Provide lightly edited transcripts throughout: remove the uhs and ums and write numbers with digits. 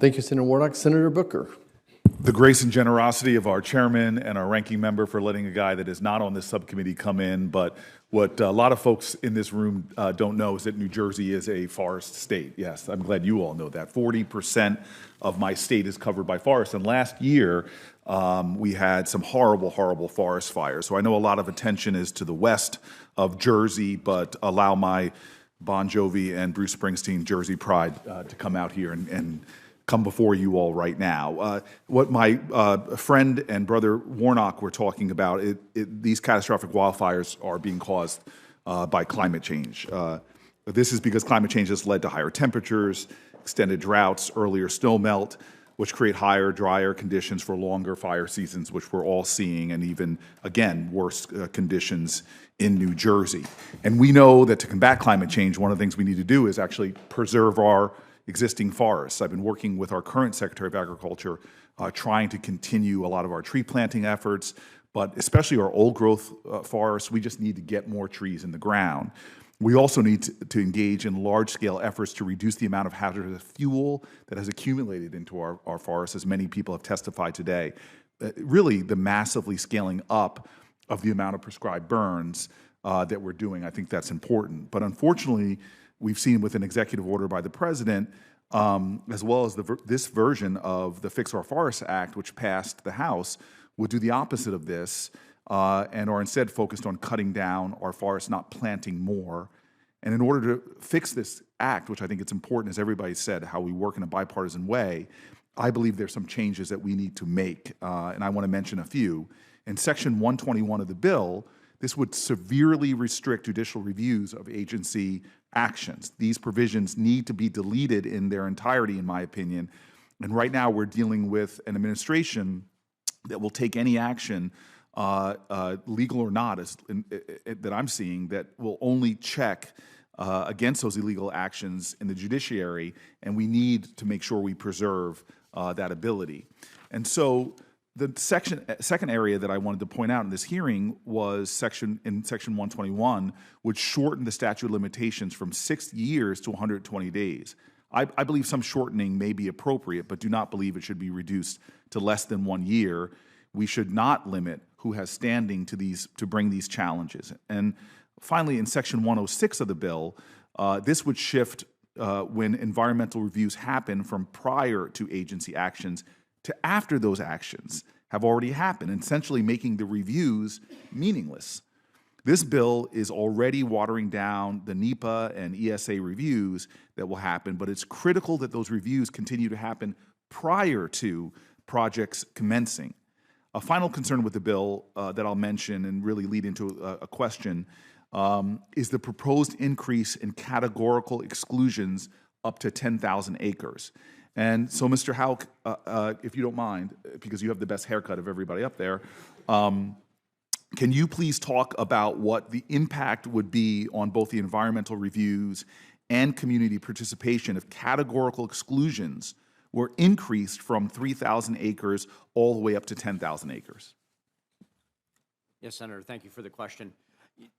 Thank you, Senator Warnock. Senator Booker. The grace and generosity of our chairman and our ranking member for letting a guy that is not on this subcommittee come in. But what a lot of folks in this room don't know is that New Jersey is a forest state. Yes, I'm glad you all know that. 40% of my state is covered by forests. And last year, we had some horrible, horrible forest fires. So I know a lot of attention is to the west of Jersey, but allow my Bon Jovi and Bruce Springsteen Jersey pride to come out here and come before you all right now. What my friend and brother Warnock were talking about, these catastrophic wildfires are being caused by climate change. This is because climate change has led to higher temperatures, extended droughts, earlier snow melt, which create higher, drier conditions for longer fire seasons, which we're all seeing, and even, again, worse conditions in New Jersey. And we know that to combat climate change, one of the things we need to do is actually preserve our existing forests. I've been working with our current Secretary of Agriculture, trying to continue a lot of our tree planting efforts, but especially our old growth forests, we just need to get more trees in the ground. We also need to engage in large-scale efforts to reduce the amount of hazardous fuel that has accumulated into our forests, as many people have testified today. Really, the massively scaling up of the amount of prescribed burns that we're doing, I think that's important. But unfortunately, we've seen with an executive order by the president, as well as this version of the Fix Our Forests Act, which passed the House, would do the opposite of this and are instead focused on cutting down our forests, not planting more. And in order to fix this act, which I think it's important, as everybody said, how we work in a bipartisan way, I believe there's some changes that we need to make, and I want to mention a few. In Section 121 of the bill, this would severely restrict judicial reviews of agency actions. These provisions need to be deleted in their entirety, in my opinion. And right now, we're dealing with an administration that will take any action, legal or not, that I'm seeing, that will only check against those illegal actions in the judiciary, and we need to make sure we preserve that ability. And so the second area that I wanted to point out in this hearing was Section 121, which shortened the statute of limitations from 6 years to 120 days. I believe some shortening may be appropriate, but do not believe it should be reduced to less than 1 year. We should not limit who has standing to bring these challenges. And finally, in Section 106 of the bill, this would shift when environmental reviews happen from prior to agency actions to after those actions have already happened, essentially making the reviews meaningless. This bill is already watering down the NEPA and ESA reviews that will happen, but it's critical that those reviews continue to happen prior to projects commencing. A final concern with the bill that I'll mention and really lead into a question is the proposed increase in categorical exclusions up to 10,000 acres. And so, Mr. Houck, if you don't mind, because you have the best haircut of everybody up there, can you please talk about what the impact would be on both the environmental reviews and community participation if categorical exclusions were increased from 3,000 acres all the way up to 10,000 acres? Yes, Senator, thank you for the question.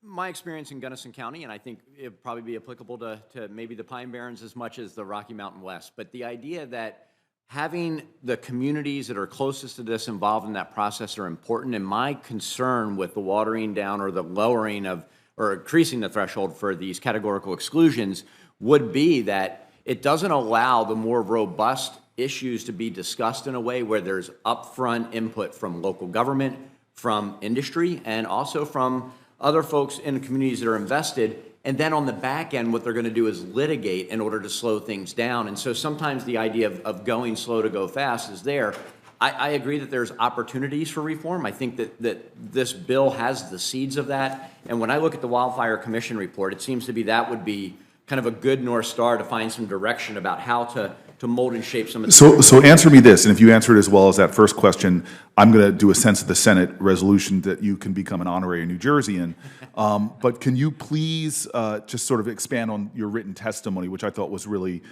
My experience in Gunnison County, and I think it would probably be applicable to maybe the Pine Barrens as much as the Rocky Mountain West, but the idea that having the communities that are closest to this involved in that process are important, and my concern with the watering down or the lowering of or increasing the threshold for these categorical exclusions would be that it doesn't allow the more robust issues to be discussed in a way where there's upfront input from local government, from industry, and also from other folks in the communities that are invested, and then on the back end, what they're going to do is litigate in order to slow things down. And so sometimes the idea of going slow to go fast is there. I agree that there's opportunities for reform. I think that this bill has the seeds of that. And when I look at the Wildfire Commission report, it seems to be that would be kind of a good North Star to find some direction about how to mold and shape some of the... So answer me this, and if you answer it as well as that first question, I'm going to do a sense of the Senate resolution that you can become an honorary New Jerseyan. But can you please just sort of expand on your written testimony, which I thought was really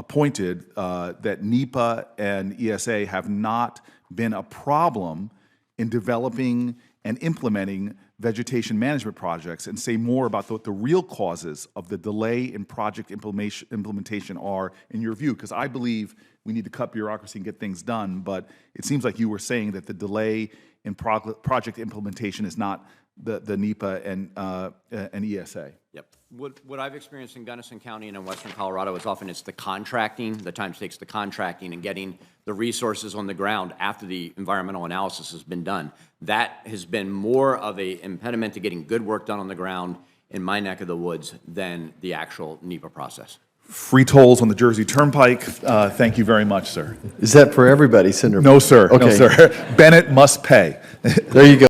pointed, that NEPA and ESA have not been a problem in developing and implementing vegetation management projects, and say more about what the real causes of the delay in project implementation are in your view, because I believe we need to cut bureaucracy and get things done. But it seems like you were saying that the delay in project implementation is not the NEPA and ESA. Yep. What I've experienced in Gunnison County and in Western Colorado is often it's the contracting, the time it takes the contracting and getting the resources on the ground after the environmental analysis has been done. That has been more of an impediment to getting good work done on the ground in my neck of the woods than the actual NEPA process. Free tolls on the Jersey Turnpike. Thank you very much, sir. Is that for everybody, Senator? No, sir. Okay. No, sir. Bennett must pay. There you go.